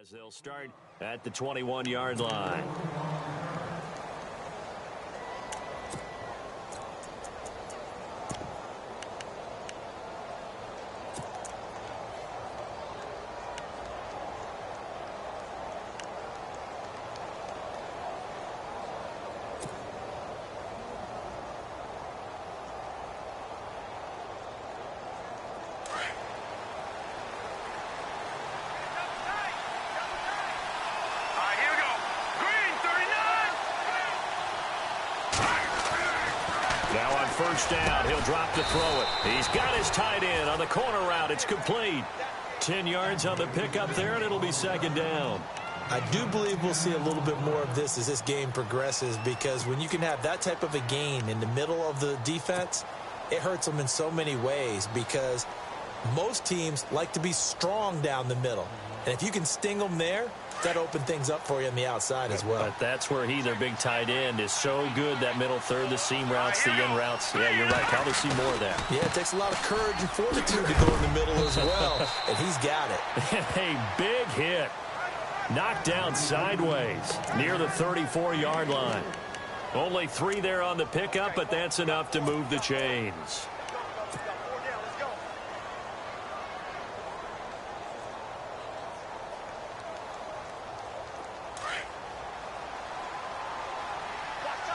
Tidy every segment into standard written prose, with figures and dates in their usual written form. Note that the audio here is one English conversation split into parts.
As they'll start at the 21-yard line. Now on first down, he'll drop to throw it. He's got his tight end on the corner route. It's complete. 10 yards on the pickup there, and it'll be second down. I do believe we'll see a little bit more of this as this game progresses, because when you can have that type of a gain in the middle of the defense, it hurts them in so many ways, because most teams like to be strong down the middle. And if you can sting them there, that opens things up for you on the outside as well. But that's where their big tight end, is so good, that middle third, the seam routes, the in routes. Yeah, you're right. Probably see more of that. Yeah, it takes a lot of courage and fortitude to go in the middle as well, and he's got it. A big hit. Knocked down sideways near the 34-yard line. Only 3 there on the pickup, but that's enough to move the chains.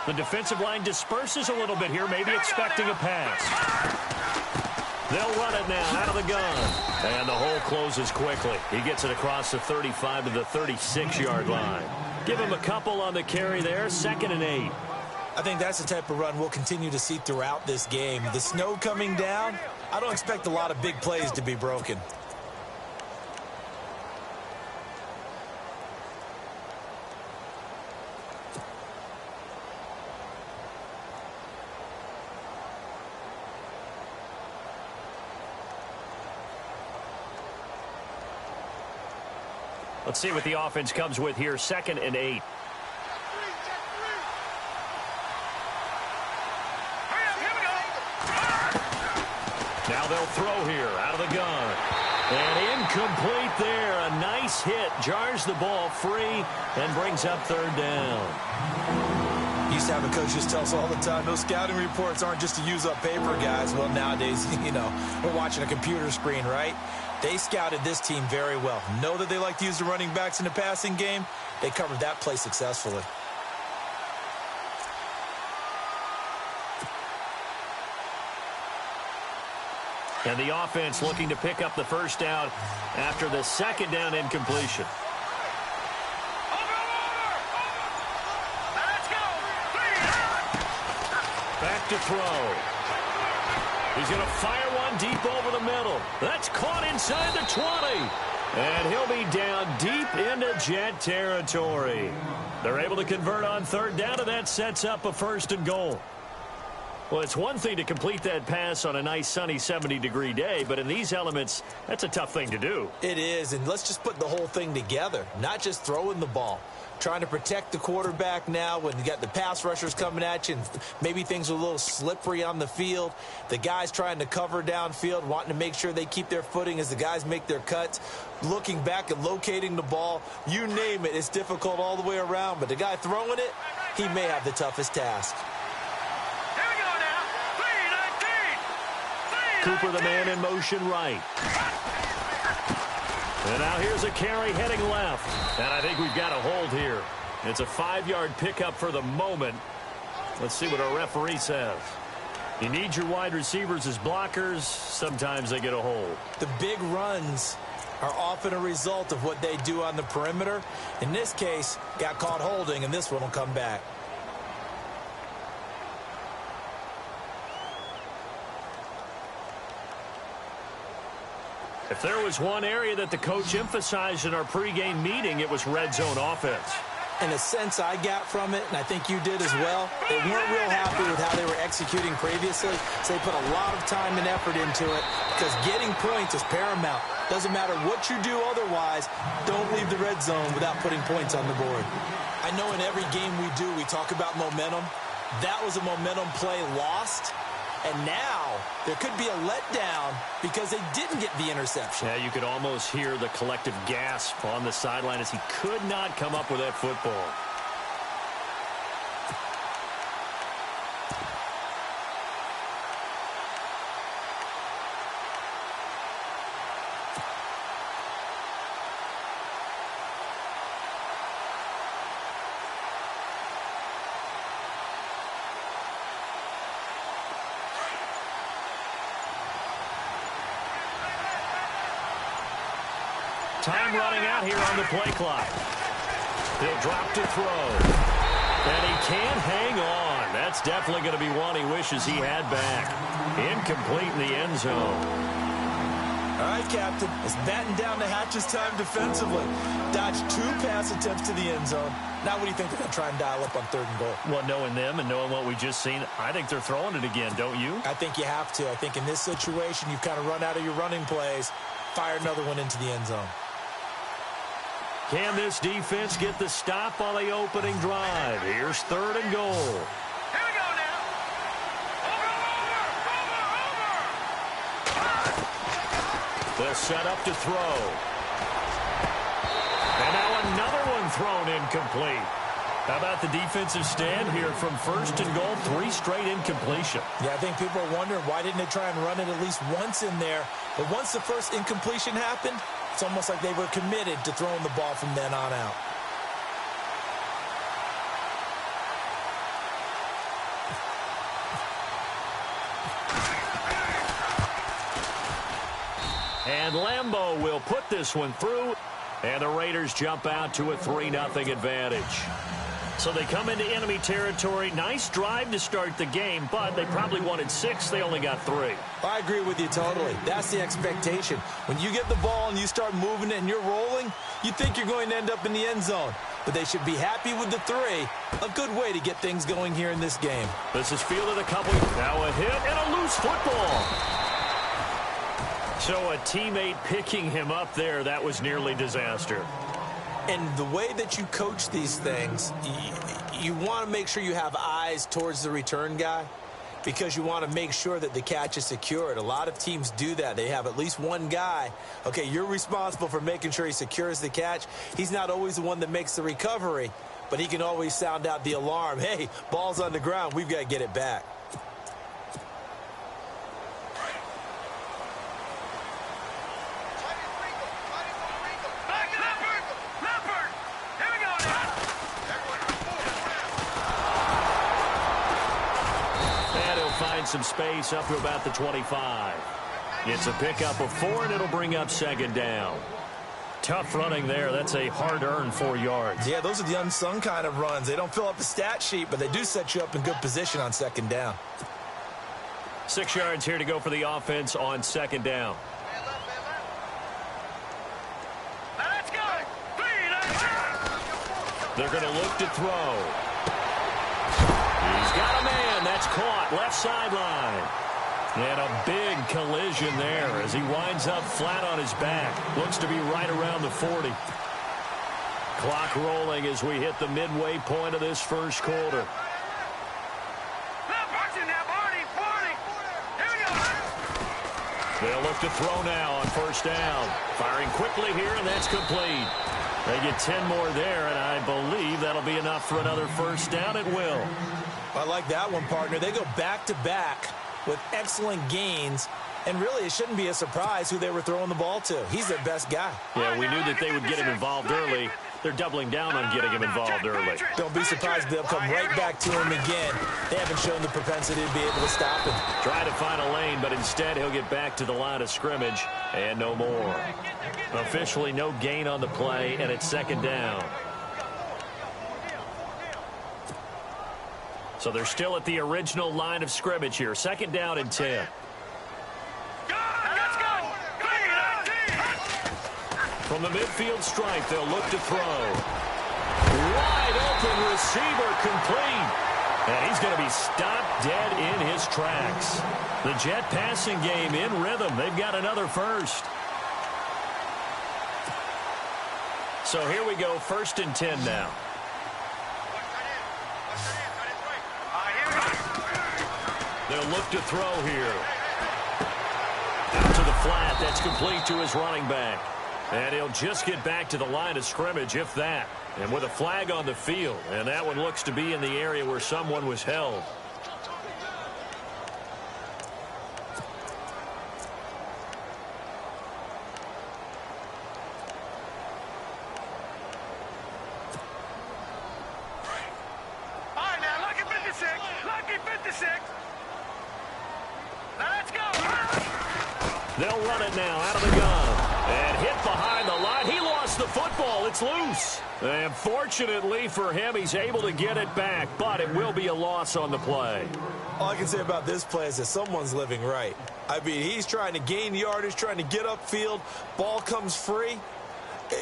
The defensive line disperses a little bit here, maybe expecting a pass. They'll run it now out of the gun. And the hole closes quickly. He gets it across the 35 to the 36-yard line. Give him a couple on the carry there, 2nd and 8. I think that's the type of run we'll continue to see throughout this game. The snow coming down, I don't expect a lot of big plays to be broken. Let's see what the offense comes with here. 2nd and 8. Now they'll throw here out of the gun. And incomplete there. A nice hit. Jars the ball free and brings up 3rd down. Used to have a coach just tell us all the time, those scouting reports aren't just to use up paper, guys. Well, nowadays, we're watching a computer screen, right? They scouted this team very well. Know that they like to use the running backs in the passing game. They covered that play successfully. And the offense looking to pick up the first down after the 2nd down incompletion. Back to throw. He's going to fire one deep over the middle. That's caught inside the 20. And he'll be down deep into Jet territory. They're able to convert on 3rd down, and that sets up a 1st and goal. Well, it's one thing to complete that pass on a nice sunny 70-degree day, but in these elements, that's a tough thing to do. It is, and let's just put the whole thing together, not just throwing the ball. Trying to protect the quarterback now when you got the pass rushers coming at you, and maybe things are a little slippery on the field. The guys trying to cover downfield, wanting to make sure they keep their footing as the guys make their cuts. Looking back and locating the ball, you name it, it's difficult all the way around. But the guy throwing it, he may have the toughest task. Cooper, the man in motion right. And now here's a carry heading left. And I think we've got a hold here. It's a 5-yard pickup for the moment. Let's see what our referee says. You need your wide receivers as blockers. Sometimes they get a hold. The big runs are often a result of what they do on the perimeter. In this case, got caught holding, and this one will come back. If there was one area that the coach emphasized in our pregame meeting, it was red zone offense. And a sense I got from it, and I think you did as well, they weren't real happy with how they were executing previously, so they put a lot of time and effort into it, because getting points is paramount. Doesn't matter what you do otherwise, don't leave the red zone without putting points on the board. I know in every game we do, we talk about momentum. That was a momentum play lost. And now there could be a letdown because they didn't get the interception. Yeah, you could almost hear the collective gasp on the sideline as he could not come up with that football. Time running out here on the play clock. He'll drop to throw. And he can't hang on. That's definitely going to be one he wishes he had back. Incomplete in the end zone. All right, Captain. It's batten down the hatches time defensively. Dodged 2 pass attempts to the end zone. Now what do you think they're going to try and dial up on 3rd and goal? Well, knowing them and knowing what we just seen, I think they're throwing it again, don't you? I think you have to. I think in this situation, you've kind of run out of your running plays. Fire another one into the end zone. Can this defense get the stop on the opening drive? Here's 3rd and goal. Here we go now. Over. They'll set up to throw. And now another one thrown incomplete. How about the defensive stand here from 1st and goal? 3 straight incompletion. Yeah, I think people are wondering why didn't they try and run it at least once in there. But once the first incompletion happened, it's almost like they were committed to throwing the ball from then on out. And Lambeau will put this one through. And the Raiders jump out to a 3-0 advantage. So they come into enemy territory. Nice drive to start the game, but they probably wanted 6. They only got 3. I agree with you totally. That's the expectation. When you get the ball and you start moving it and you're rolling, you think you're going to end up in the end zone. But they should be happy with the 3. A good way to get things going here in this game. This is fielded a couple. Now a hit and a loose football. So a teammate picking him up there, that was nearly disaster. And the way that you coach these things, you want to make sure you have eyes towards the return guy because you want to make sure that the catch is secured. A lot of teams do that. They have at least one guy. Okay, you're responsible for making sure he secures the catch. He's not always the one that makes the recovery, but he can always sound out the alarm. Hey, ball's on the ground. We've got to get it back. Some space up to about the 25. It's a pickup of 4, and it'll bring up 2nd down. Tough running there. That's a hard-earned 4 yards. Yeah, those are the unsung kind of runs. They don't fill up the stat sheet, but they do set you up in good position on 2nd down. 6 yards here to go for the offense on 2nd down. Let's go. 3, They're going to look to throw. He's got a man. That's caught left sideline. And a big collision there as he winds up flat on his back. Looks to be right around the 40. Clock rolling as we hit the midway point of this first quarter. They'll look to throw now on 1st down. Firing quickly here, and that's complete. They get 10 more there, and I believe that'll be enough for another 1st down at will. I like that one, partner. They go back-to-back with excellent gains, and really it shouldn't be a surprise who they were throwing the ball to. He's their best guy. Yeah, we knew that they would get him involved early. They're doubling down on getting him involved early. Don't be surprised if they'll come right back to him again. They haven't shown the propensity to be able to stop him. Try to find a lane, but instead he'll get back to the line of scrimmage and no more. Officially no gain on the play, and it's 2nd down. So they're still at the original line of scrimmage here. 2nd down and 10. From the midfield stripe, they'll look to throw. Wide open receiver complete. And he's going to be stopped dead in his tracks. The Jet passing game in rhythm. They've got another 1st. So here we go, 1st and 10 now. They'll look to throw here. Out to the flat. That's complete to his running back. And he'll just get back to the line of scrimmage, if that. And with a flag on the field. And that one looks to be in the area where someone was held. All right, now, lucky 56. Lucky 56. Now, let's go. They'll run it now out of the gun. And hit behind the line. He lost the football. It's loose. And fortunately for him, he's able to get it back. But it will be a loss on the play. All I can say about this play is that someone's living right. I mean, he's trying to gain yardage, trying to get upfield. Ball comes free.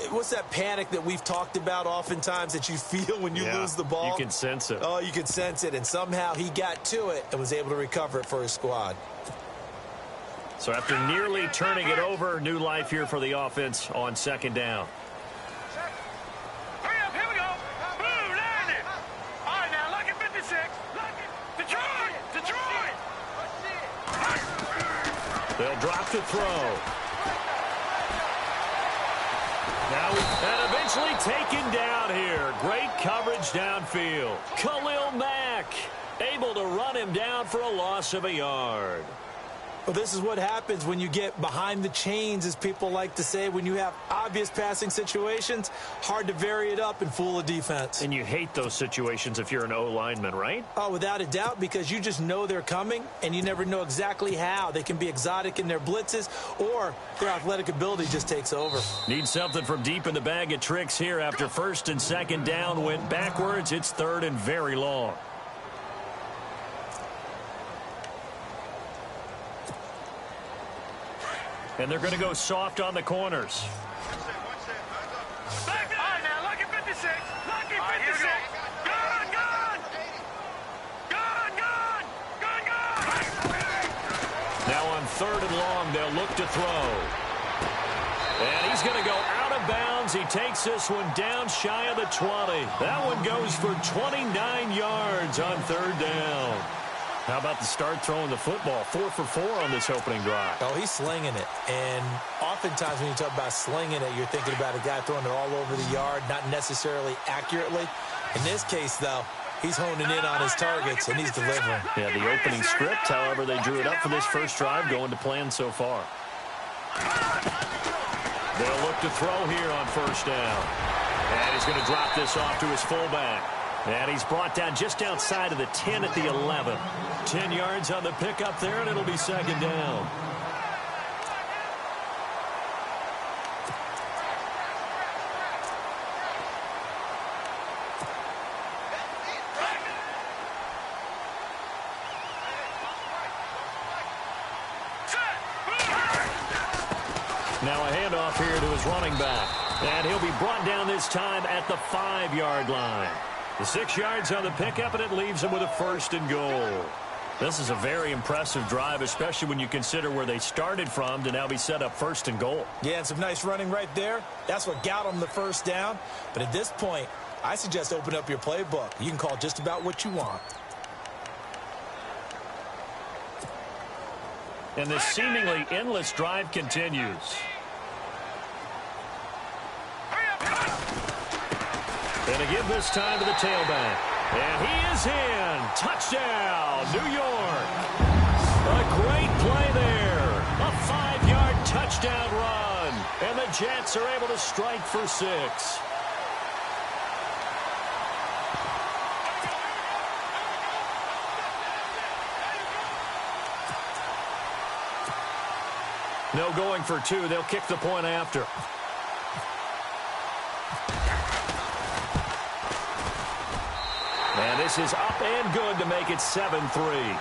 What's that panic that we've talked about oftentimes that you feel when you lose the ball? You can sense it. Oh, you can sense it. And somehow he got to it and was able to recover it for his squad. So after nearly turning it over, new life here for the offense on second down. Hurry up, here we go. Boom, land it. All right, now, lucky 56. Lucky. Detroit. Detroit. They'll drop to throw. Now, and eventually taken down here. Great coverage downfield. Khalil Mack able to run him down for a loss of a yard. Well, this is what happens when you get behind the chains, as people like to say. When you have obvious passing situations, hard to vary it up and fool a defense. And you hate those situations if you're an O-lineman, right? Oh, without a doubt, because you just know they're coming, and you never know exactly how. They can be exotic in their blitzes, or their athletic ability just takes over. Need something from deep in the bag of tricks here after first and second down went backwards. It's third and very long. And they're going to go soft on the corners. All right, now, lucky 56. Lucky 56. Gun, gun. Gun, gun. Gun, gun. Now on third and long, they'll look to throw. And he's going to go out of bounds. He takes this one down shy of the 20. That one goes for 29 yards on third down. How about the start throwing the football? 4 for 4 on this opening drive. Oh, he's slinging it. And oftentimes when you talk about slinging it, you're thinking about a guy throwing it all over the yard, not necessarily accurately. In this case, though, he's honing in on his targets, and he's delivering. Yeah, the opening script, however, they drew it up for this first drive, going to plan so far. They'll look to throw here on first down. And he's going to drop this off to his fullback. And he's brought down just outside of the 10 at the 11. 10 yards on the pickup there, and it'll be second down. Now a handoff here to his running back. And he'll be brought down this time at the 5-yard line. The 6 yards on the pickup, and it leaves him with a first and goal. This is a very impressive drive, especially when you consider where they started from to now be set up first and goal. Yeah, and some nice running right there. That's what got them the first down. But at this point, I suggest open up your playbook. You can call just about what you want. And this seemingly endless drive continues. And again this time to the tailback. And he is in. Touchdown, New York. A great play there. A 5-yard touchdown run. And the Jets are able to strike for 6. No going for 2. They'll kick the point after. And this is up and good to make it 7-3.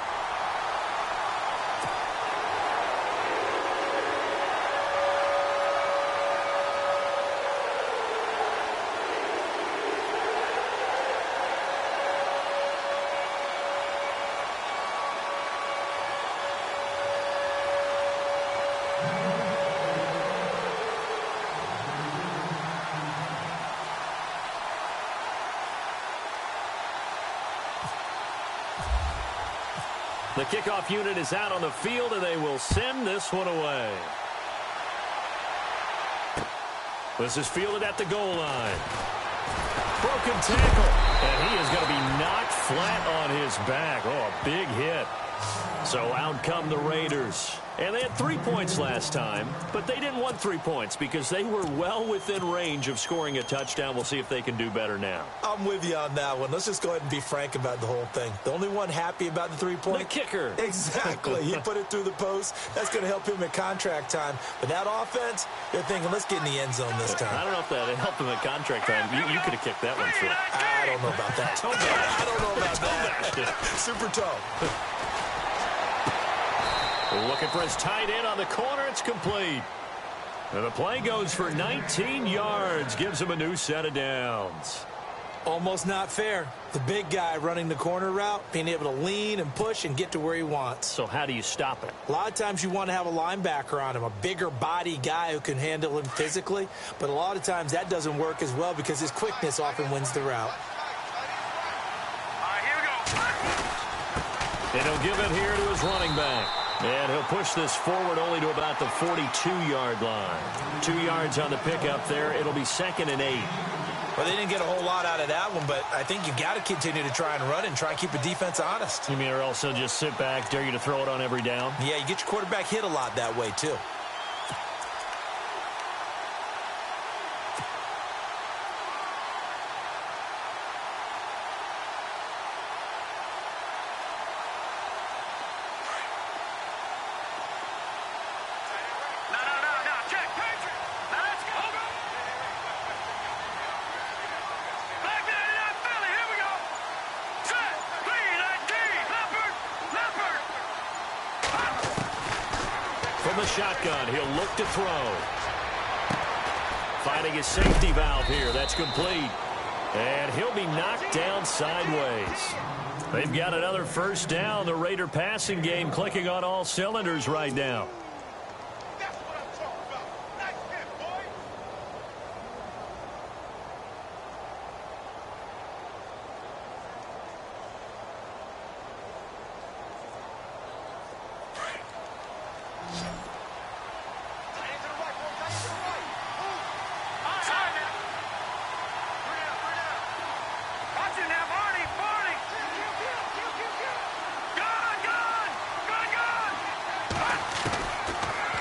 The kickoff unit is out on the field, and they will send this one away. This is fielded at the goal line. Broken tackle, and he is going to be knocked flat on his back. Oh, a big hit. So out come the Raiders. And they had 3 points last time, but they didn't want 3 points because they were well within range of scoring a touchdown. We'll see if they can do better now. I'm with you on that one. Let's just go ahead and be frank about the whole thing. The only one happy about the 3-point? The kicker. Exactly. He put it through the post. That's going to help him at contract time. But that offense, they're thinking, let's get in the end zone this time. I don't know if that helped him at contract time. You could have kicked that one through. I don't know about that. I don't know about that. Super toe. Looking for his tight end on the corner. It's complete. And the play goes for 19 yards. Gives him a new set of downs. Almost not fair. The big guy running the corner route, being able to lean and push and get to where he wants. So how do you stop it? A lot of times you want to have a linebacker on him, a bigger body guy who can handle him physically. But a lot of times that doesn't work as well because his quickness often wins the route. All right, here we go. And he'll give it here to his running back. And he'll push this forward only to about the 42-yard line. 2 yards on the pickup there. It'll be 2nd and 8. Well, they didn't get a whole lot out of that one, but I think you got to continue to try and run and try and keep the defense honest. You mean or also just sit back, dare you to throw it on every down? Yeah, you get your quarterback hit a lot that way, too. From the shotgun, he'll look to throw. Finding his safety valve here. That's complete. And he'll be knocked down sideways. They've got another first down. The Raider passing game clicking on all cylinders right now.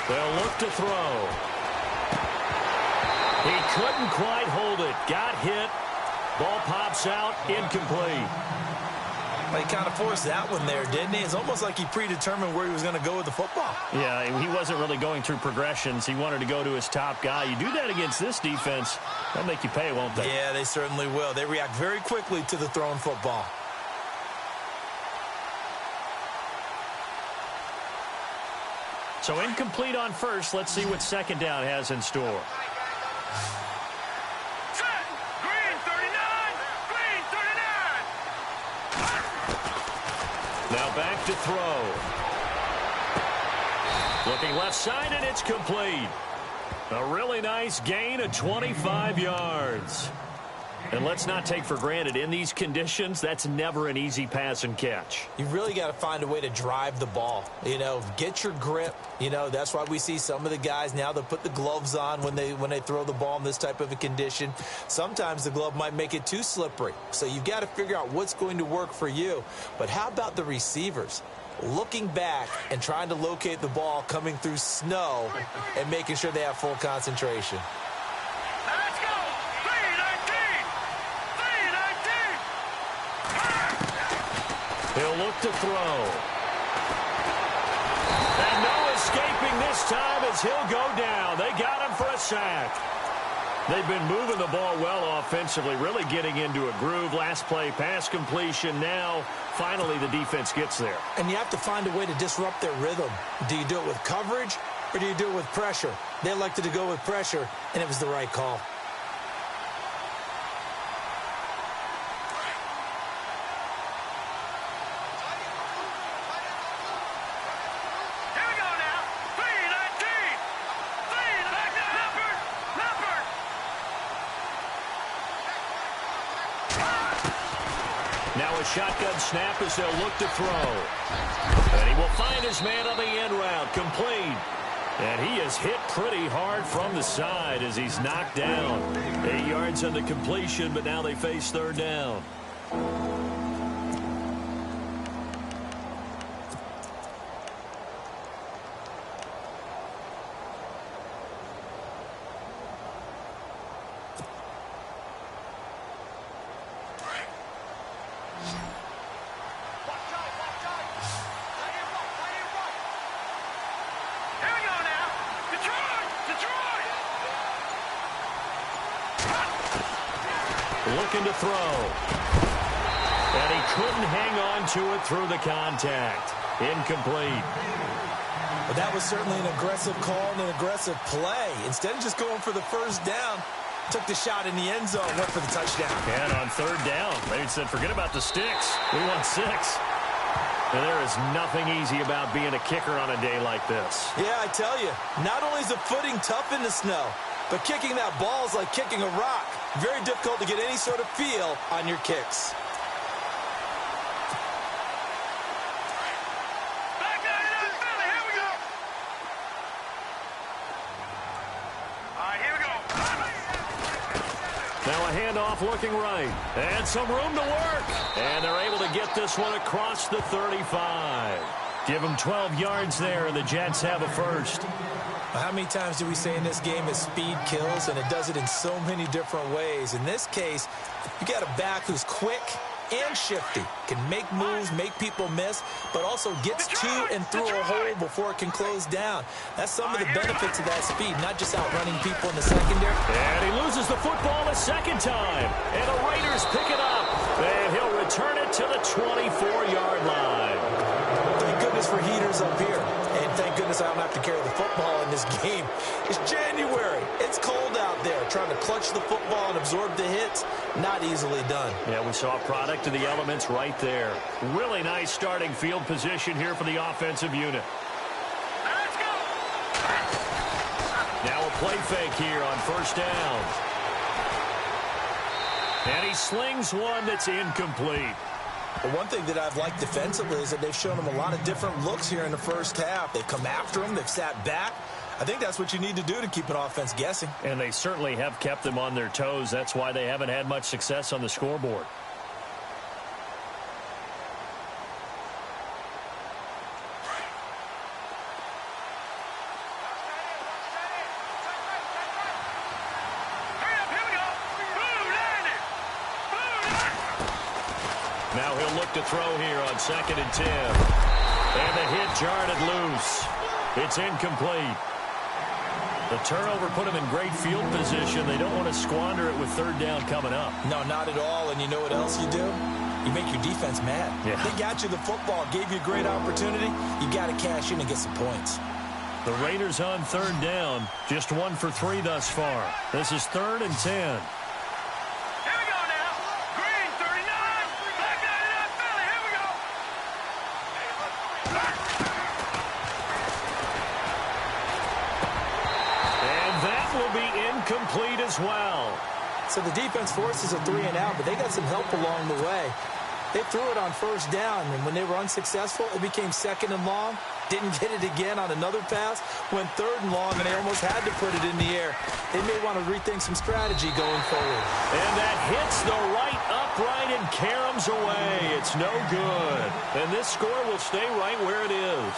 They'll look to throw. He couldn't quite hold it. Got hit. Ball pops out. Incomplete. Well, he kind of forced that one there, didn't he? It's almost like he predetermined where he was going to go with the football. Yeah, he wasn't really going through progressions. He wanted to go to his top guy. You do that against this defense, they'll make you pay, won't they? Yeah, they certainly will. They react very quickly to the thrown football. So incomplete on first. Let's see what second down has in store. Set. Green 39. Green 39. Now back to throw. Looking left side, and it's complete. A really nice gain of 25 yards. And let's not take for granted, in these conditions, that's never an easy pass and catch. You really got to find a way to drive the ball. You know, get your grip. You know, that's why we see some of the guys now, they'll put the gloves on when they throw the ball in this type of a condition. Sometimes the glove might make it too slippery. So you've got to figure out what's going to work for you. But how about the receivers? Looking back and trying to locate the ball coming through snow and making sure they have full concentration. Let's go. 3-19. 3-19. He'll look to throw. And no escaping this time as he'll go down. They got him for a sack. They've been moving the ball well offensively, really getting into a groove. Last play, pass completion. Now, finally, the defense gets there. And you have to find a way to disrupt their rhythm. Do you do it with coverage or do you do it with pressure? They elected to go with pressure, and it was the right call. Here we go now. 3-19. 3-19. Leopard. Now a shotgun snap as they'll look to throw. And he will find his man on the end route, complete. And he is hit pretty hard from the side as he's knocked down. 8 yards on the completion, but now they face third down. Looking to throw. And he couldn't hang on to it through the contact. Incomplete. But that was certainly an aggressive call and an aggressive play. Instead of just going for the first down, took the shot in the end zone, went for the touchdown. And on third down, they said, forget about the sticks. We want 6. And there is nothing easy about being a kicker on a day like this. Yeah, I tell you, not only is the footing tough in the snow, but kicking that ball is like kicking a rock. Very difficult to get any sort of feel on your kicks. Back down to that Philly. Here we go. All right, here we go. Now a handoff looking right. And some room to work. And they're able to get this one across the 35. Give them 12 yards there, and the Jets have a first. How many times do we say in this game that speed kills, and it does it in so many different ways? In this case, you got a back who's quick and shifty, can make moves, make people miss, but also gets to and through a hole before it can close down. That's some of the benefits of that speed, not just outrunning people in the secondary. And he loses the football a second time, and the Raiders pick it up, and he'll return it to the 24-yard line. Thank goodness for heaters up here. And thank goodness I don't have to carry the football in this game. It's January. It's cold out there. Trying to clutch the football and absorb the hits, not easily done. Yeah, we saw a product of the elements right there. Really nice starting field position here for the offensive unit. Let's go. Now a play fake here on first down. And he slings one that's incomplete. But one thing that I've liked defensively is that they've shown him a lot of different looks here in the first half. They've come after him. They've sat back. I think that's what you need to do to keep an offense guessing. And they certainly have kept them on their toes. That's why they haven't had much success on the scoreboard. Now he'll look to throw here on 2nd and 10. And the hit jarred it loose. It's incomplete. The turnover put him in great field position. They don't want to squander it with third down coming up. No, not at all. And you know what else you do? You make your defense mad. Yeah. They got you the football, gave you a great opportunity. You got to cash in and get some points. The Raiders on third down. Just 1 for 3 thus far. This is 3rd and 10. Complete as well. So the defense forces a 3 and out, but they got some help along the way. They threw it on first down, and when they were unsuccessful, it became 2nd and long. Didn't get it again on another pass. Went 3rd and long, and they almost had to put it in the air. They may want to rethink some strategy going forward. And that hits the right upright and caroms away. It's no good. And this score will stay right where it is.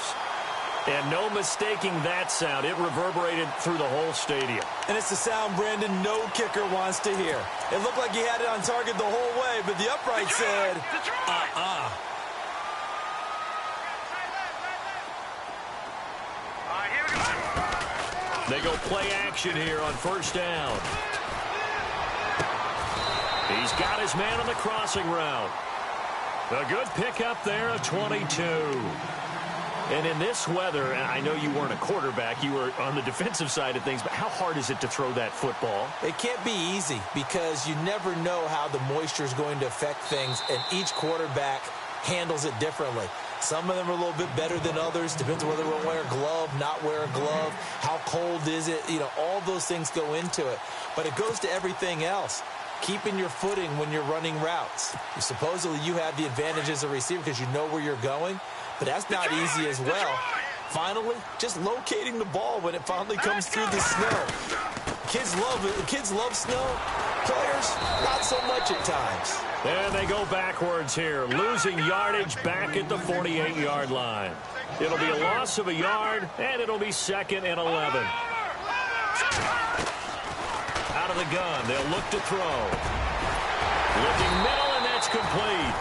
And no mistaking that sound. It reverberated through the whole stadium. And it's the sound, Brandon, no kicker wants to hear. It looked like he had it on target the whole way, but the upright said, All right, here we go. They go play action here on first down. He's got his man on the crossing route. A good pickup there, a 22. And in this weather, I know you weren't a quarterback, you were on the defensive side of things, but how hard is it to throw that football? It can't be easy because you never know how the moisture is going to affect things, and each quarterback handles it differently. Some of them are a little bit better than others. Depends on whether we'll wear a glove, not wear a glove. How cold is it? You know, all those things go into it. But it goes to everything else. keeping your footing when you're running routes. Supposedly you have the advantage as a receiver because you know where you're going, but that's not easy as well. Finally, just locating the ball when it finally comes through the snow. Kids love snow. Players, not so much at times. And they go backwards here, losing yardage back at the 48-yard line. It'll be a loss of a yard, and it'll be 2nd and 11. Out of the gun, they'll look to throw. Looking middle, and that's complete.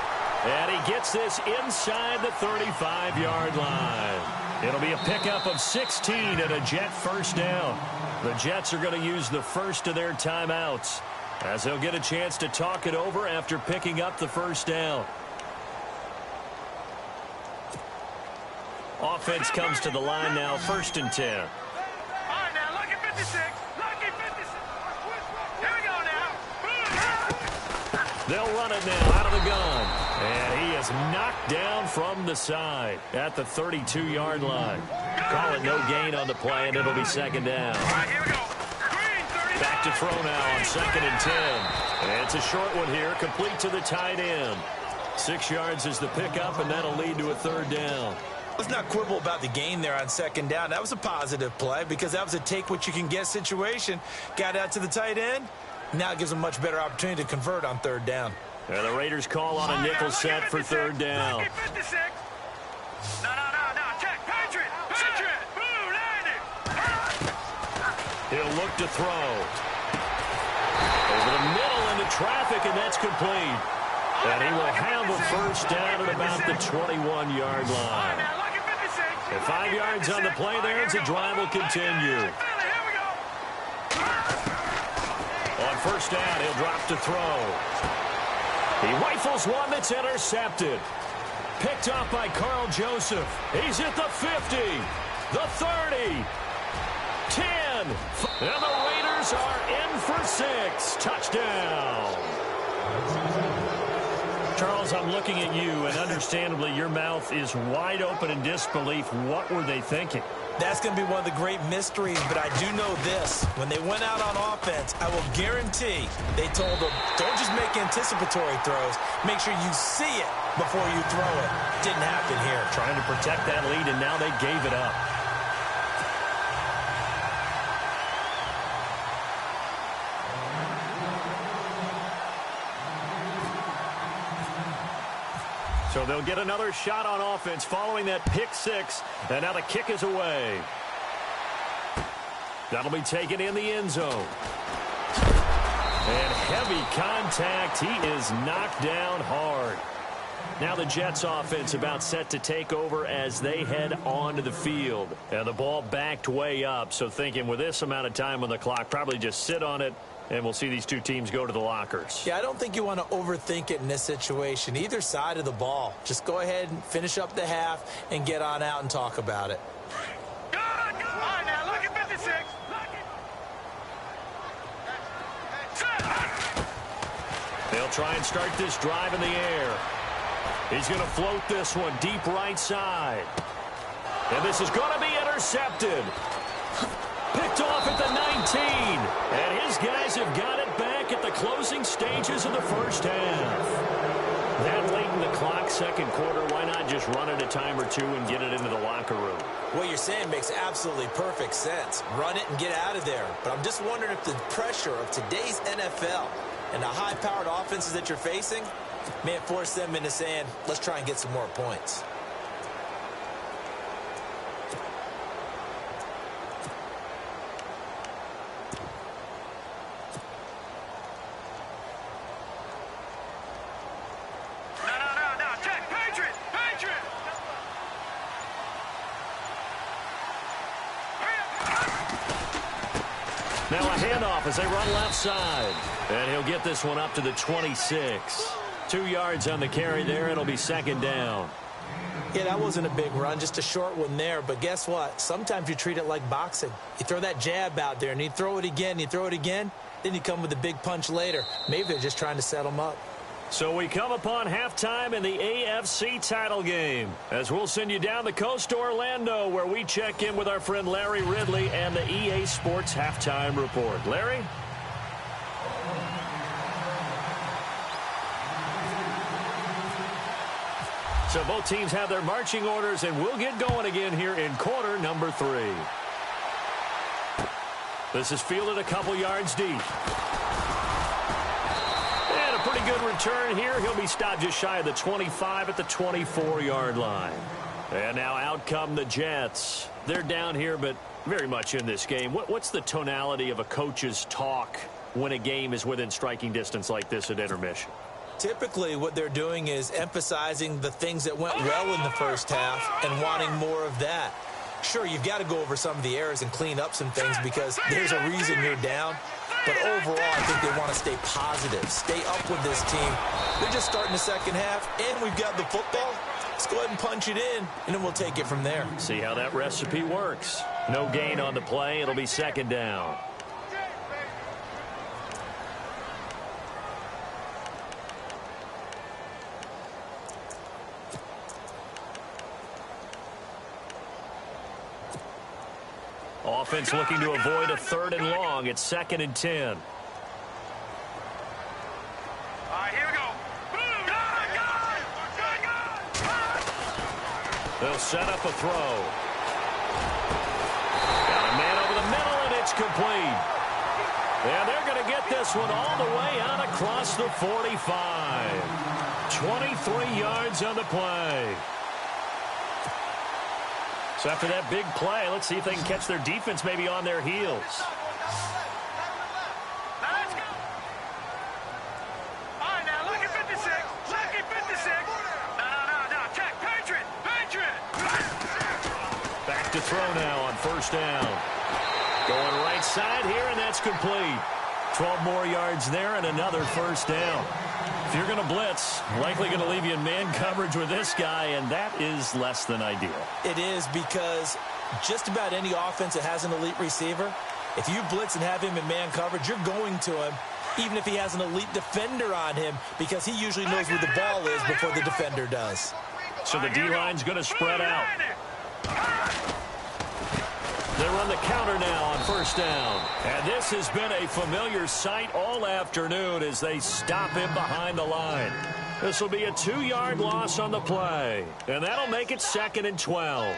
And he gets this inside the 35-yard line. It'll be a pickup of 16 and a Jet first down. The Jets are going to use the first of their timeouts, as they'll get a chance to talk it over after picking up the first down. Offense comes to the line now, 1st and 10. All right, now, look at 56. Look at 56. Here we go now. They'll run it now out of the gun. And he is knocked down from the side at the 32-yard line. Call it no gain on the play, and it'll be 2nd down. All right, here we go. Green, 30. Back to throw now on 2nd and 10. And it's a short one here, complete to the tight end. 6 yards is the pickup, and that'll lead to a 3rd down. Let's not quibble about the gain there on 2nd down. That was a positive play because that was a take-what-you-can-get situation. Got out to the tight end. Now it gives them a much better opportunity to convert on 3rd down. And the Raiders call on a nickel set for 3rd down. Look at 56. No. Check. Patriot. Blue, landed. He'll look to throw. Over the middle into traffic, and that's complete. And he will have a first down at about the 21-yard line. Now look at 56. And 5 yards on the play there as the drive will continue. Here we go. On 1st down, he'll drop to throw. He rifles one that's intercepted. Picked off by Carl Joseph. He's at the 50, the 30, 10. And the Raiders are in for 6. Touchdown. Charles, I'm looking at you, and understandably, your mouth is wide open in disbelief. What were they thinking? That's going to be one of the great mysteries, but I do know this. When they went out on offense, I will guarantee they told them, don't just make anticipatory throws. Make sure you see it before you throw it. Didn't happen here. Trying to protect that lead, and now they gave it up. So they'll get another shot on offense following that pick 6. And now the kick is away. That'll be taken in the end zone. And heavy contact. He is knocked down hard. Now the Jets offense about set to take over as they head onto the field. And the ball backed way up. So thinking with this amount of time on the clock, probably just sit on it. And we'll see these two teams go to the lockers. Yeah, I don't think you want to overthink it in this situation. Either side of the ball. Just go ahead and finish up the half and get on out and talk about it. Good. All right, now look at 56. They'll try and start this drive in the air. He's going to float this one deep right side. And this is going to be intercepted. Picked off at the 19. And his guys have got it back at the closing stages of the first half. That late in the clock, second quarter, why not just run it a time or two and get it into the locker room? What you're saying makes absolutely perfect sense. Run it and get out of there. But I'm just wondering if the pressure of today's NFL and the high-powered offenses that you're facing may force them into saying, let's try and get some more points. Now a handoff as they run left side. And he'll get this one up to the 26. 2 yards on the carry there. It'll be second down. Yeah, that wasn't a big run, just a short one there. But guess what? Sometimes you treat it like boxing. You throw that jab out there, and you throw it again, then you come with a big punch later. Maybe they're just trying to set them up. So we come upon halftime in the AFC title game, as we'll send you down the coast to Orlando, where we check in with our friend Larry Ridley and the EA Sports Halftime Report. Larry? So both teams have their marching orders, and we'll get going again here in quarter number 3. This is fielded a couple yards deep. And a pretty good return here. He'll be stopped just shy of the 25 at the 24-yard line. And now out come the Jets. They're down here, but very much in this game. What's the tonality of a coach's talk when a game is within striking distance like this at intermission? Typically, what they're doing is emphasizing the things that went well in the first half and wanting more of that. Sure, you've got to go over some of the errors and clean up some things because there's a reason you're down. But overall, I think they want to stay positive, stay up with this team. They're just starting the second half, and we've got the football. Let's go ahead and punch it in, and then we'll take it from there. See how that recipe works. No gain on the play. It'll be second down. Offense looking to avoid a 3rd and long. It's 2nd and 10. All right, here we go. They'll set up a throw. Got a man over the middle, and it's complete. And they're going to get this one all the way out across the 45. 23 yards on the play. So after that big play, let's see if they can catch their defense maybe on their heels. Let's go. All right, now, look at 56. Look at 56. No. Check. Patriot. Back to throw now on 1st down. Going right side here, and that's complete. 12 more yards there and another 1st down. If you're going to blitz, likely going to leave you in man coverage with this guy, and that is less than ideal. It is because just about any offense that has an elite receiver, if you blitz and have him in man coverage, you're going to him, even if he has an elite defender on him, because he usually knows where the ball is before the defender does. So the D-line's going to spread out. They run the counter now on 1st down. And this has been a familiar sight all afternoon as they stop him behind the line. This will be a 2-yard loss on the play. And that'll make it 2nd and 12.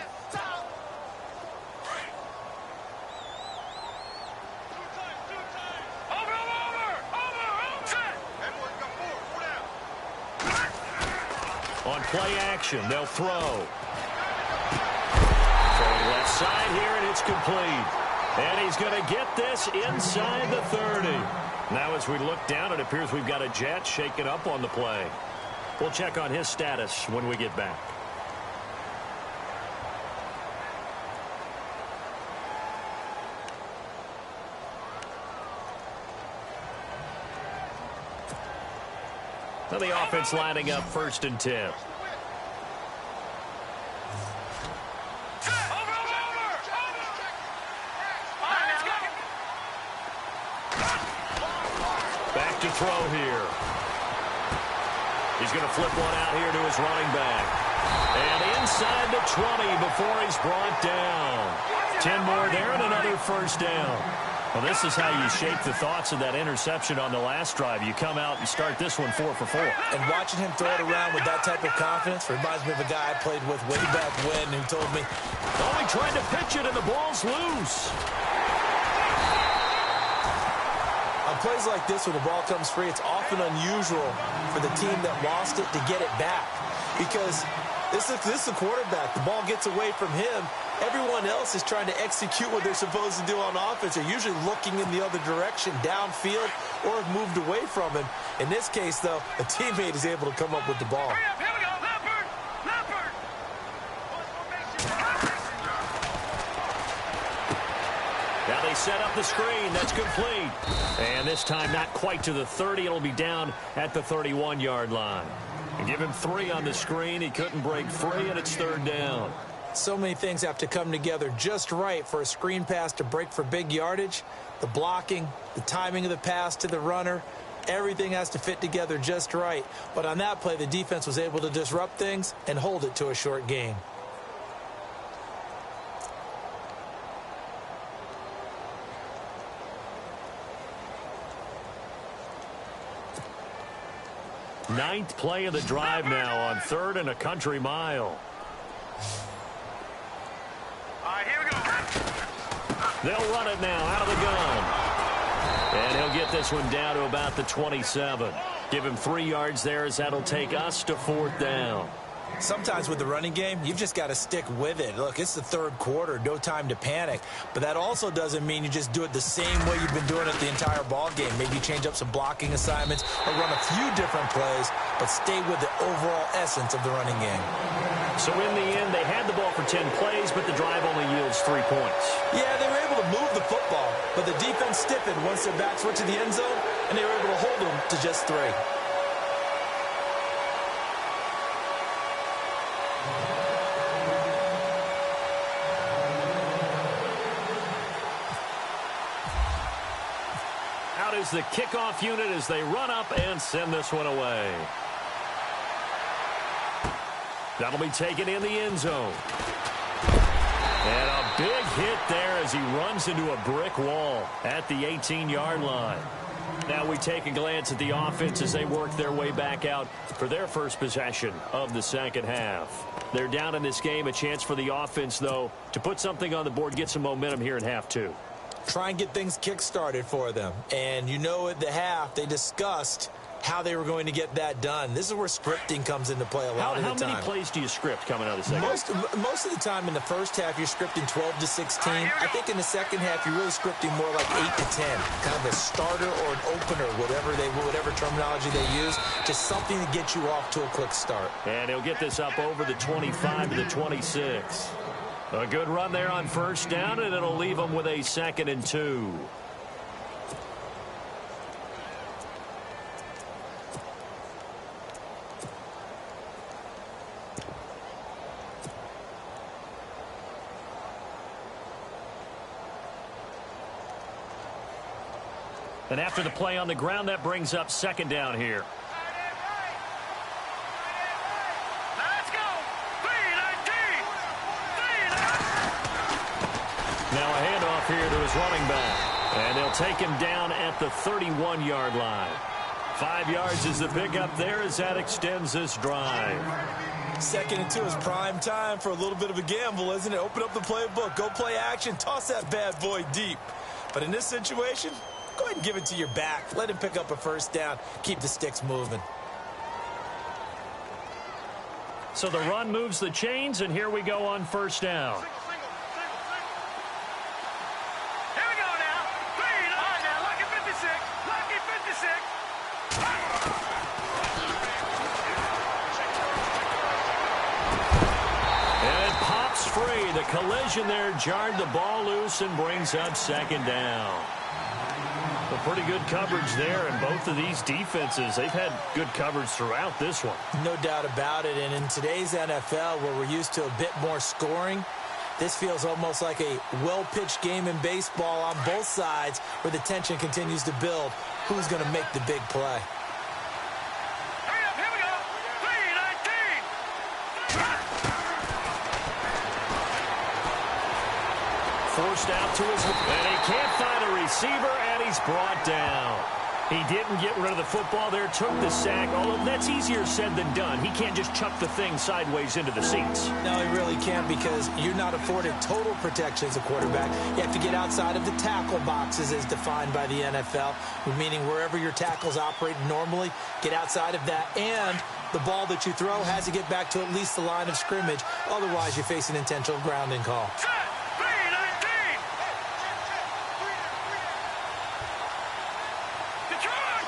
On play action, they'll throw. Throwing left side here, and it's complete. And he's going to get this inside the 30. Now as we look down, it appears we've got a Jet shaken up on the play. We'll check on his status when we get back. Now the offense lining up 1st and 10. Back to throw here. He's going to flip one out here to his running back. And inside the 20 before he's brought down. 10 more there and another 1st down. Well, this is how you shape the thoughts of that interception on the last drive. You come out and start this one 4 for 4. And watching him throw it around with that type of confidence reminds me of a guy I played with way back when who told me, only trying to pitch it and the ball's loose. on plays like this where the ball comes free, it's often unusual for the team that lost it to get it back. Because this is the quarterback. The ball gets away from him. Everyone else is trying to execute what they're supposed to do on offense. They're usually looking in the other direction, downfield, or have moved away from him. In this case, though, a teammate is able to come up with the ball. Here we go, Leopard! Now they set up the screen. That's complete. And this time not quite to the 30. It'll be down at the 31-yard line. And give him 3 on the screen. He couldn't break free, and it's 3rd down. So many things have to come together just right for a screen pass to break for big yardage. The blocking, the timing of the pass to the runner, everything has to fit together just right. But on that play, the defense was able to disrupt things and hold it to a short gain. Ninth play of the drive now on 3rd and a country mile. All right, here we go. They'll run it now out of the gun. And he'll get this one down to about the 27. Give him 3 yards there as that'll take us to 4th down. Sometimes with the running game, you've just got to stick with it. Look, it's the 3rd quarter, no time to panic. But that also doesn't mean you just do it the same way you've been doing it the entire ball game. Maybe change up some blocking assignments or run a few different plays, but stay with the overall essence of the running game. So in the end, they had the ball for 10 plays, but the drive only yields 3 points. Yeah, they were able to move the football, but the defense stiffened once their backs went to the end zone, and they were able to hold them to just 3. Out is the kickoff unit as they run up and send this one away. That'll be taken in the end zone. And a big hit there as he runs into a brick wall at the 18-yard line. Now we take a glance at the offense as they work their way back out for their first possession of the second half. They're down in this game. A chance for the offense, though, to put something on the board, get some momentum here in half 2. Try and get things kick-started for them. And you know at the half, they discussed how they were going to get that done. This is where scripting comes into play a lot of the time. How many plays do you script coming out of the second? Most of the time in the first half, you're scripting 12 to 16. I think in the second half, you're really scripting more like 8 to 10. Kind of a starter or an opener, whatever terminology they use. Just something to get you off to a quick start. And he'll get this up over the 25 to the 26. A good run there on 1st down, and it'll leave them with a 2nd and 2. And after the play on the ground, that brings up 2nd down here. Let's go. 3-19. Now a handoff here to his running back. And they'll take him down at the 31-yard line. 5 yards is the pickup there as that extends this drive. 2nd and 2 is prime time for a little bit of a gamble, isn't it? Open up the playbook, go play action, toss that bad boy deep. But in this situation, go ahead and give it to your back. Let him pick up a 1st down. Keep the sticks moving. So the run moves the chains, and here we go on 1st down. Here we go now. 3-9. All right, now, lucky 56. Lucky 56. And it pops free. The collision there jarred the ball loose and brings up 2nd down. Well, pretty good coverage there, and both of these defenses, they've had good coverage throughout this one. No doubt about it, and in today's NFL, where we're used to a bit more scoring, this feels almost like a well-pitched game in baseball on both sides, where the tension continues to build. Who's going to make the big play? Hurry up, here we go. 3-19. Forced out to his, and he can't find a receiver, and he's brought down. He didn't get rid of the football there, took the sack, although that's easier said than done. He can't just chuck the thing sideways into the seats. No, he really can't, because you're not afforded total protection as a quarterback. You have to get outside of the tackle boxes as defined by the NFL, meaning wherever your tackles operate normally, get outside of that, and the ball that you throw has to get back to at least the line of scrimmage. Otherwise, you face an intentional grounding call. Set. 3-19. Detroit.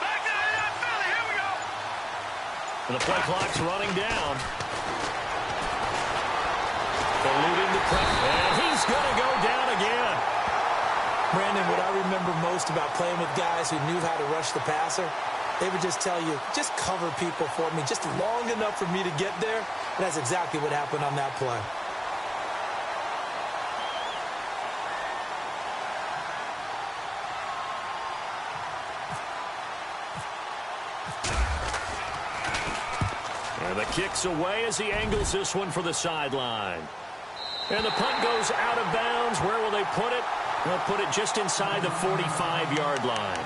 Back out of that Philly. Here we go. And the play clock's running down. Eluding the pressure, and he's going to go down again. Brandon, what I remember most about playing with guys who knew how to rush the passer, they would just tell you, just cover people for me, just long enough for me to get there. And that's exactly what happened on that play. And the kick's away as he angles this one for the sideline. And the punt goes out of bounds. Where will they put it? They'll put it just inside the 45-yard line.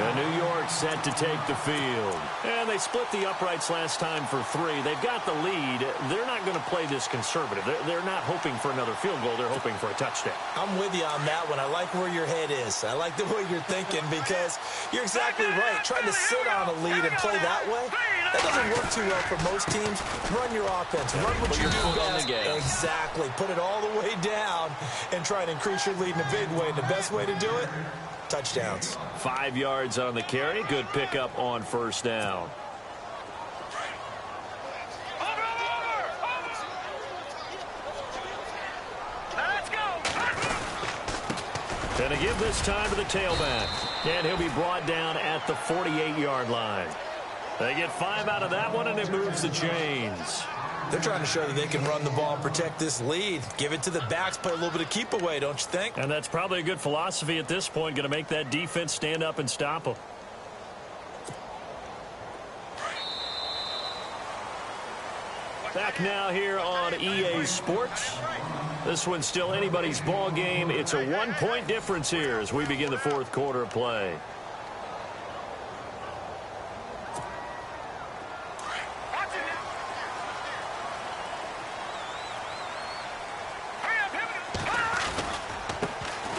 And New York set to take the field. And they split the uprights last time for 3. They've got the lead. They're not going to play this conservative. They're not hoping for another field goal. They're hoping for a touchdown. I'm with you on that one. I like where your head is. I like the way you're thinking because you're exactly right. Trying to sit on a lead and play that way, that doesn't work too well for most teams. Run your offense. Run what you do best. Exactly. Put it all the way down and try and increase your lead in a big way. And the best way to do it, touchdowns. 5 yards on the carry. Good pickup on first down. Let's go. And to give this time to the tailback. And he'll be brought down at the 48-yard line. They get 5 out of that one, and it moves the chains. They're trying to show that they can run the ball and protect this lead. Give it to the backs, play a little bit of keep away, don't you think? And that's probably a good philosophy at this point, going to make that defense stand up and stop them. Back now here on EA Sports. This one's still anybody's ball game. It's a 1-point difference here as we begin the fourth quarter of play.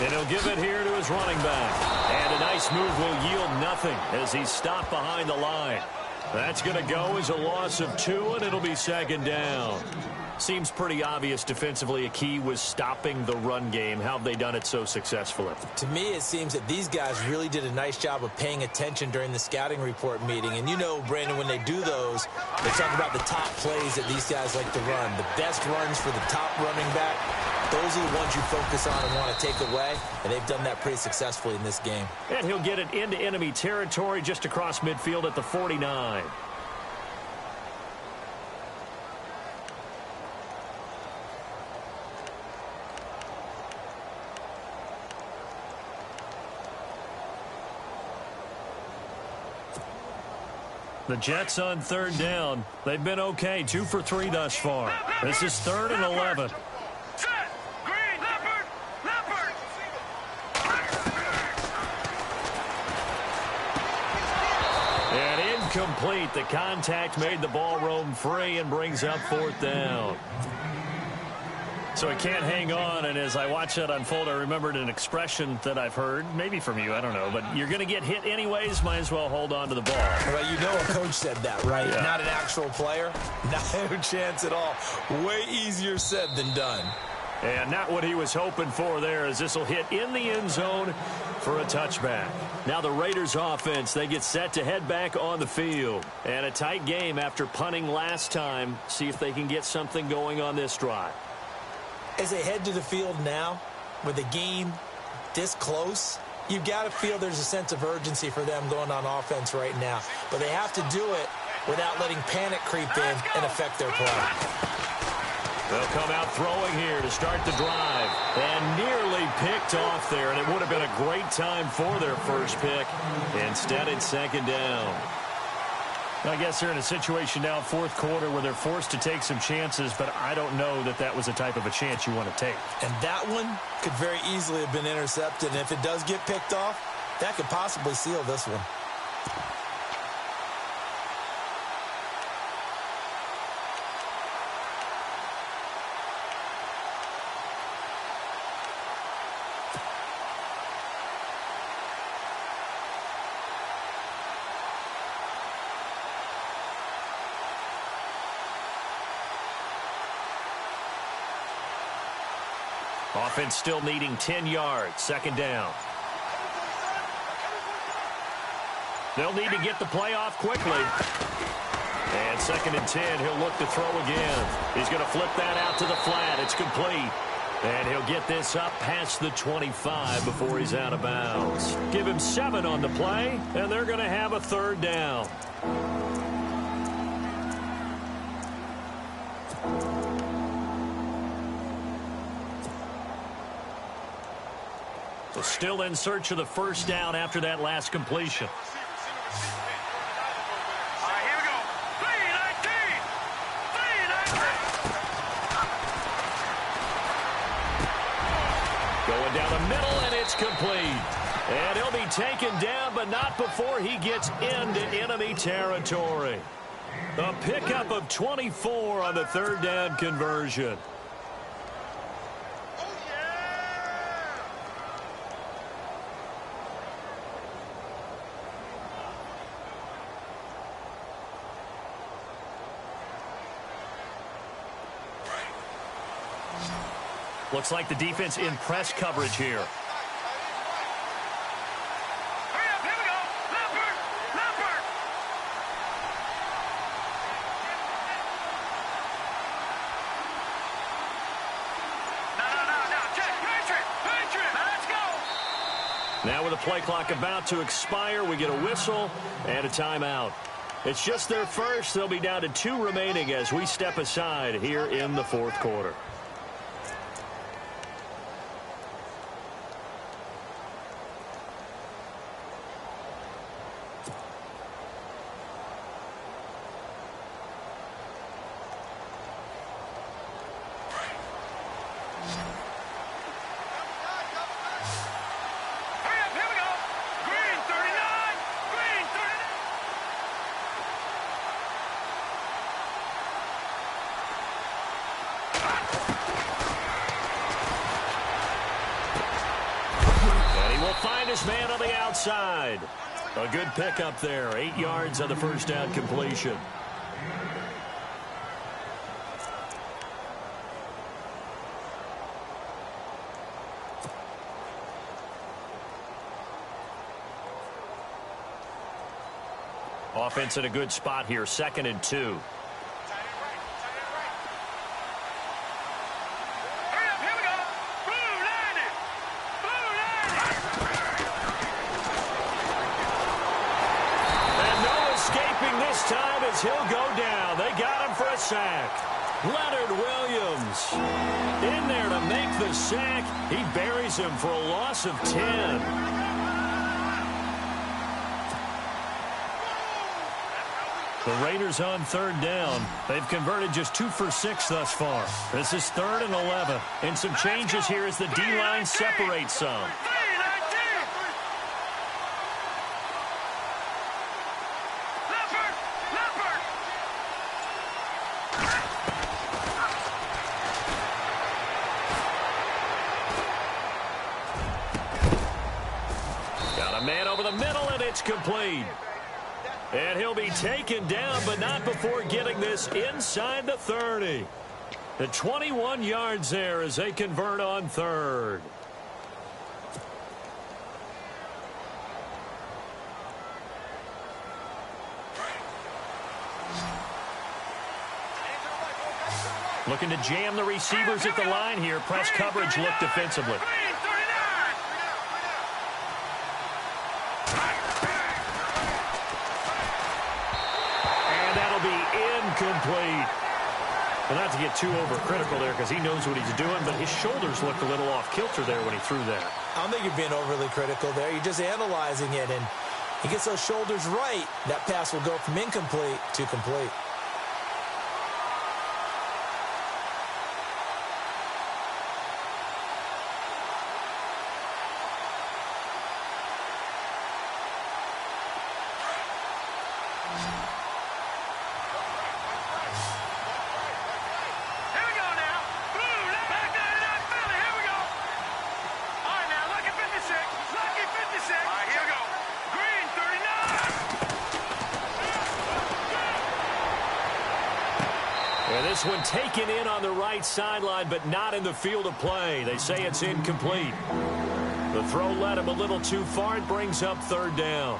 And he'll give it here to his running back. And a nice move will yield nothing as he's stopped behind the line. That's going to go as a loss of 2, and it'll be second down. Seems pretty obvious defensively a key was stopping the run game. How have they done it so successfully? To me, it seems that these guys really did a nice job of paying attention during the scouting report meeting. And you know, Brandon, when they do those, they talk about the top plays that these guys like to run. The best runs for the top running back, those are the ones you focus on and want to take away. And they've done that pretty successfully in this game. And he'll get it into enemy territory just across midfield at the 49. The Jets on third down. They've been okay. 2 for 3 thus far. This is 3rd and 11. Set. Green. Leopard. Leopard. And incomplete. The contact made the ball roam free and brings up 4th down. So he can't hang on, and as I watch that unfold, I remembered an expression that I've heard, maybe from you, I don't know, but you're going to get hit anyways, might as well hold on to the ball. Well, you know a coach said that, right? Yeah. Not an actual player. Not a chance at all. Way easier said than done. And not what he was hoping for there, as this will hit in the end zone for a touchback. Now the Raiders offense, they get set to head back on the field. And a tight game after punting last time. See if they can get something going on this drive. As they head to the field now, with the game this close, you've got to feel there's a sense of urgency for them going on offense right now. But they have to do it without letting panic creep in and affect their play. They'll come out throwing here to start the drive. And nearly picked off there, and it would have been a great time for their first pick. Instead, it's second down. I guess they're in a situation now, fourth quarter, where they're forced to take some chances, but I don't know that that was the type of a chance you want to take. And that one could very easily have been intercepted. And if it does get picked off, that could possibly seal this one. Offense still needing 10 yards. Second down. They'll need to get the play off quickly. And 2nd and 10, he'll look to throw again. He's going to flip that out to the flat. It's complete. And he'll get this up past the 25 before he's out of bounds. Give him 7 on the play, and they're going to have a 3rd down. So still in search of the first down after that last completion. All right, here we go. 3-19. 3-19. Going down the middle, and it's complete. And he'll be taken down, but not before he gets into enemy territory. A pickup of 24 on the third down conversion. Looks like the defense in press coverage here. Hurry up, here we go. Leopard! Leopard! No. Check. Patriot. Now let's go. Now with the play clock about to expire, we get a whistle and a timeout. It's just their first. They'll be down to 2 remaining as we step aside here in the fourth quarter. Find his man on the outside. A good pickup there. 8 yards on the first down completion. Offense in a good spot here. 2nd and 2. He'll go down. They got him for a sack. Leonard Williams in there to make the sack. He buries him for a loss of 10. The Raiders on 3rd down. They've converted just 2 for 6 thus far. This is 3rd and 11. And some changes here as the D-line separates some. Complete. And he'll be taken down, but not before getting this inside the 30. The 21 yards there as they convert on 3rd. Looking to jam the receivers at the line here. Press coverage look defensively. Complete. Well, not to get too overcritical there because he knows what he's doing, but his shoulders looked a little off kilter there when he threw that. I don't think you're being overly critical there. You're just analyzing it, and he gets those shoulders right. That pass will go from incomplete to complete. This one taken in on the right sideline, but not in the field of play. They say it's incomplete. The throw led him a little too far. It brings up 3rd down.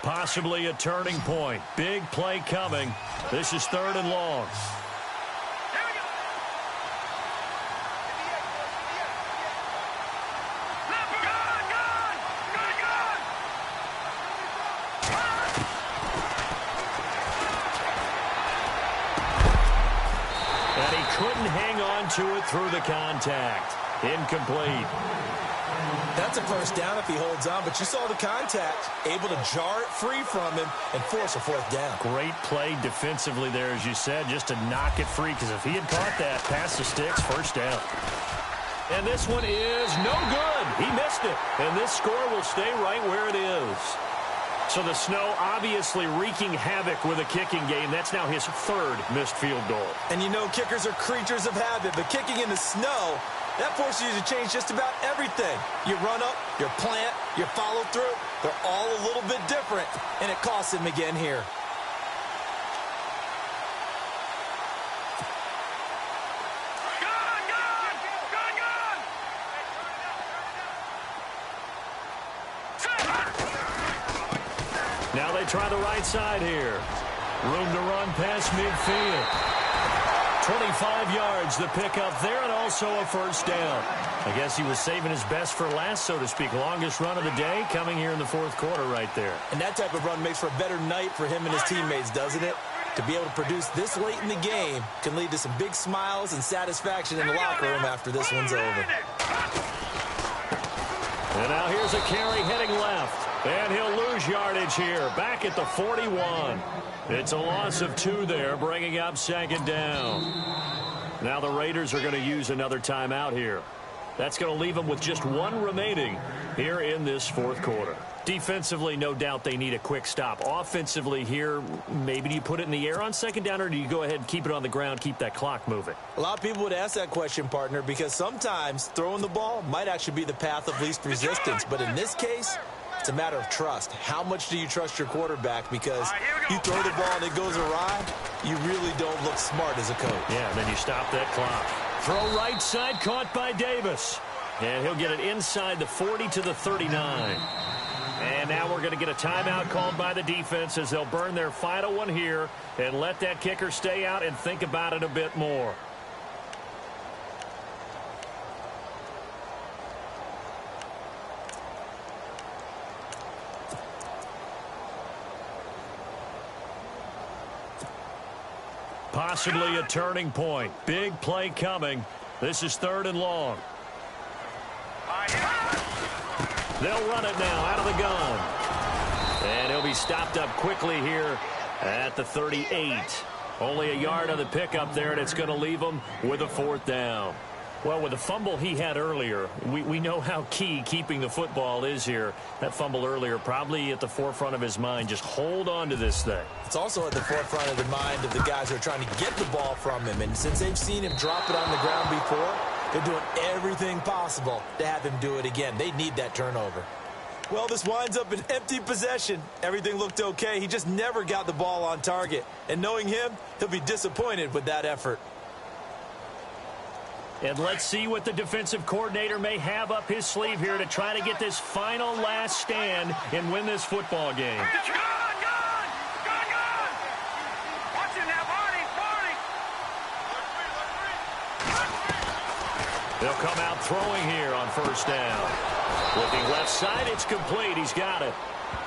Possibly a turning point. Big play coming. This is 3rd and long. To it through the contact. Incomplete. That's a first down if he holds on, but you saw the contact. Able to jar it free from him and force a fourth down. Great play defensively there, as you said, just to knock it free, because if he had caught that, pass the sticks, first down. And this one is no good. He missed it. And this score will stay right where it is. So the snow obviously wreaking havoc with a kicking game. That's now his third missed field goal. And you know kickers are creatures of habit, but kicking in the snow, that forces you to change just about everything. Your run-up, your plant, your follow-through, they're all a little bit different, and it costs him again here. Now they try the right side here. Room to run past midfield. 25 yards the pickup there, and also a first down. I guess he was saving his best for last, so to speak. Longest run of the day coming here in the fourth quarter right there. And that type of run makes for a better night for him and his teammates, doesn't it? To be able to produce this late in the game can lead to some big smiles and satisfaction in the locker room after this one's over. And now here's a carry heading left. And he'll lose yardage here, back at the 41. It's a loss of 2 there, bringing up second down. Now the Raiders are going to use another timeout here. That's going to leave them with just 1 remaining here in this fourth quarter. Defensively, no doubt they need a quick stop. Offensively here, maybe do you put it in the air on second down, or do you go ahead and keep it on the ground, keep that clock moving? A lot of people would ask that question, partner, because sometimes throwing the ball might actually be the path of least resistance. But in this case, it's a matter of trust. How much do you trust your quarterback? Because you throw the ball and it goes awry, you really don't look smart as a coach. Yeah, and then you stop that clock. Throw right side, caught by Davis. And he'll get it inside the 40 to the 39. And now we're going to get a timeout called by the defense as they'll burn their final one here and let that kicker stay out and think about it a bit more. Possibly a turning point. Big play coming. This is 3rd and long. They'll run it now out of the gun. And he'll be stopped up quickly here at the 38. Only a yard on the pickup there, and it's going to leave him with a 4th down. Well, with the fumble he had earlier, we know how key keeping the football is here. That fumble earlier probably at the forefront of his mind. Just hold on to this thing. It's also at the forefront of the mind of the guys who are trying to get the ball from him. And since they've seen him drop it on the ground before, they're doing everything possible to have him do it again. They need that turnover. Well, this winds up an empty possession. Everything looked okay. He just never got the ball on target. And knowing him, he'll be disappointed with that effort. And let's see what the defensive coordinator may have up his sleeve here to try to get this final last stand and win this football game. They'll come out throwing here on first down. Looking left side, it's complete. He's got it.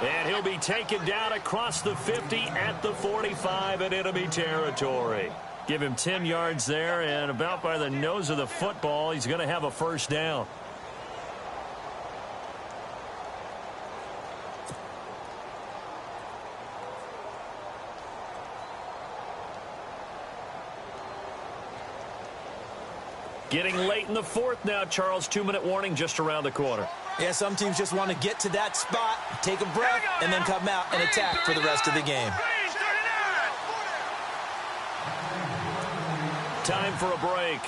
And he'll be taken down across the 50 at the 45 in enemy territory. Give him 10 yards there, and about by the nose of the football, he's going to have a first down. Getting late in the fourth now, Charles. 2-minute warning just around the corner. Yeah, some teams just want to get to that spot, take a breath, and then come out and attack for the rest of the game. Time for a break.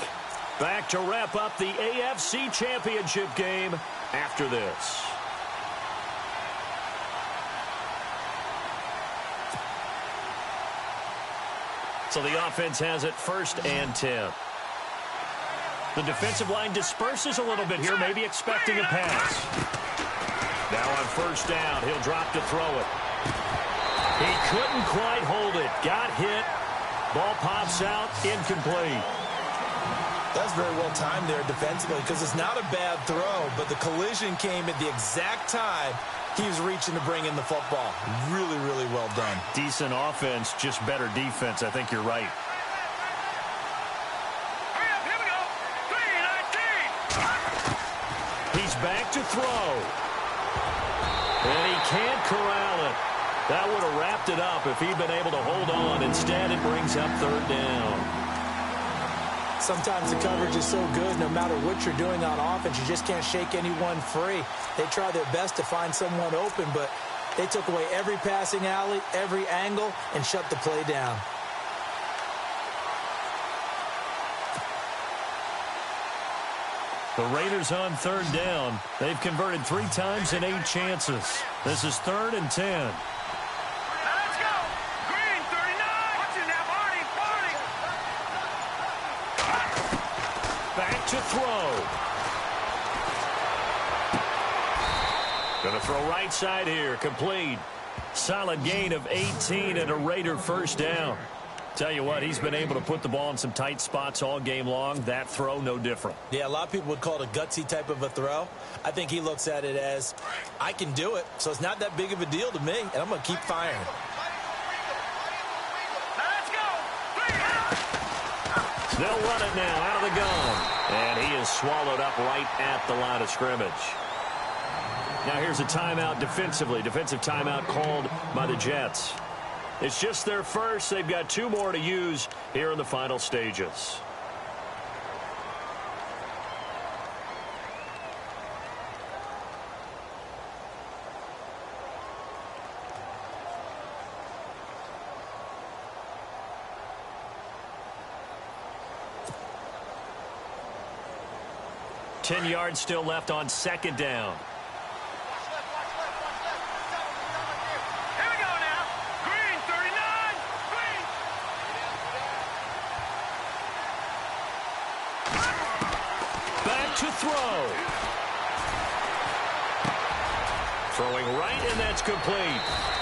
Back to wrap up the AFC Championship game after this. So the offense has it 1st and 10. The defensive line disperses a little bit here, maybe expecting a pass. Now on first down, he'll drop to throw it. He couldn't quite hold it. Got hit. Ball pops out, incomplete. That's very well timed there defensively because it's not a bad throw, but the collision came at the exact time he was reaching to bring in the football. Really, really well done. Decent offense, just better defense. I think you're right. He He's back to throw. And he can't corral it. That would have wrapped it up if he'd been able to hold on. Instead, it brings up third down. Sometimes the coverage is so good, no matter what you're doing on offense, you just can't shake anyone free. They try their best to find someone open, but they took away every passing alley, every angle, and shut the play down. The Raiders on third down. They've converted 3 times in 8 chances. This is 3rd and 10. Let's go. Green, 39. Watch it now, Marty. Back to throw. Going to throw right side here. Complete. Solid gain of 18 and a Raider first down. Tell you what, he's been able to put the ball in some tight spots all game long. That throw, no different. Yeah, a lot of people would call it a gutsy type of a throw. I think he looks at it as, I can do it, so it's not that big of a deal to me, and I'm going to keep firing. Let's go. They'll run it now out of the gun. And he is swallowed up right at the line of scrimmage. Now here's a timeout defensively. Defensive timeout called by the Jets. It's just their first. They've got 2 more to use here in the final stages. Ten yards still left on second down. To throw. Throwing right, and that's complete.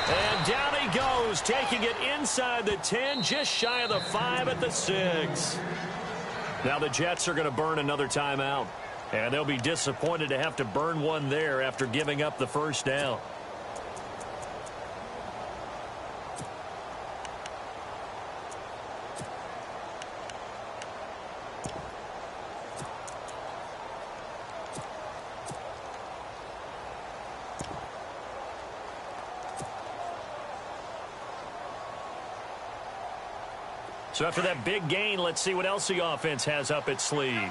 And down he goes, taking it inside the 10, just shy of the 5 at the 6. Now the Jets are going to burn another timeout, and they'll be disappointed to have to burn one there after giving up the first down. So after that big gain, let's see what else the offense has up its sleeve.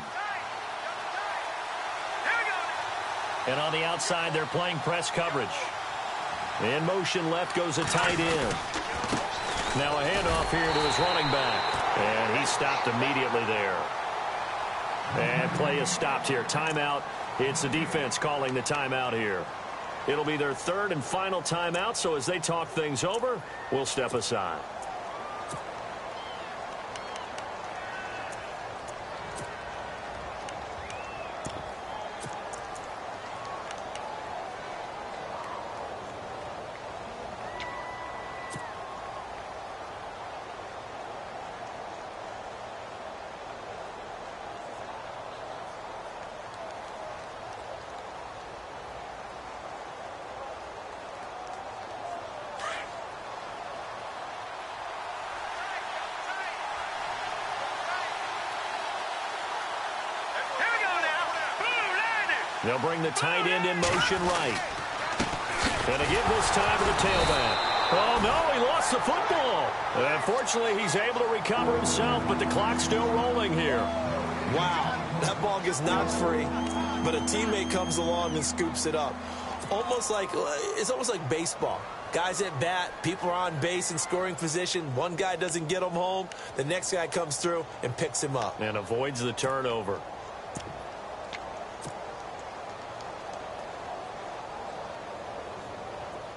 And on the outside, they're playing press coverage. In motion left goes a tight end. Now a handoff here to his running back. And he stopped immediately there. And play is stopped here. Timeout. It's the defense calling the timeout here. It'll be their 3rd and final timeout, so as they talk things over, we'll step aside. They'll bring the tight end in motion right. And again this time to the tailback. Oh, no, he lost the football. Unfortunately, he's able to recover himself, but the clock's still rolling here. Wow, that ball gets knocked free, but a teammate comes along and scoops it up. It's almost like baseball. Guys at bat, people are on base in scoring position. One guy doesn't get him home. The next guy comes through and picks him up. And avoids the turnover.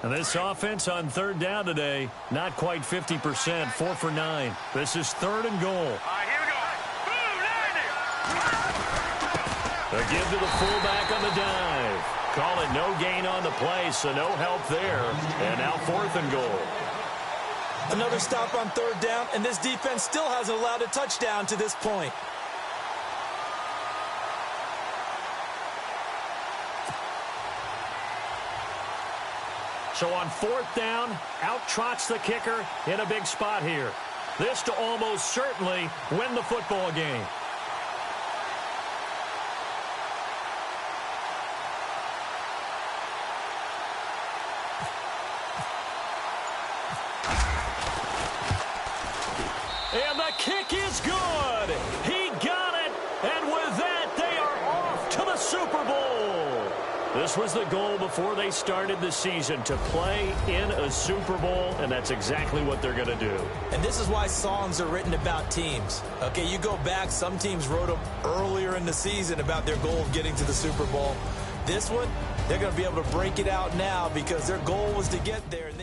And this offense on third down today, not quite 50%, 4 for 9. This is 3rd and goal. All right, here we go. Boom, A give to the fullback on the dive. Call it no gain on the play, so no help there. And now 4th and goal. Another stop on third down, and this defense still hasn't allowed a touchdown to this point. So on 4th down, out trots the kicker in a big spot here. This to almost certainly win the football game. kick is good. He got it. And with that, they are off to the Super Bowl. This was the goal before they started the season, to play in a Super Bowl, and that's exactly what they're going to do. And this is why songs are written about teams. Okay, you go back, some teams wrote them earlier in the season about their goal of getting to the Super Bowl. This one, they're going to be able to break it out now because their goal was to get there. And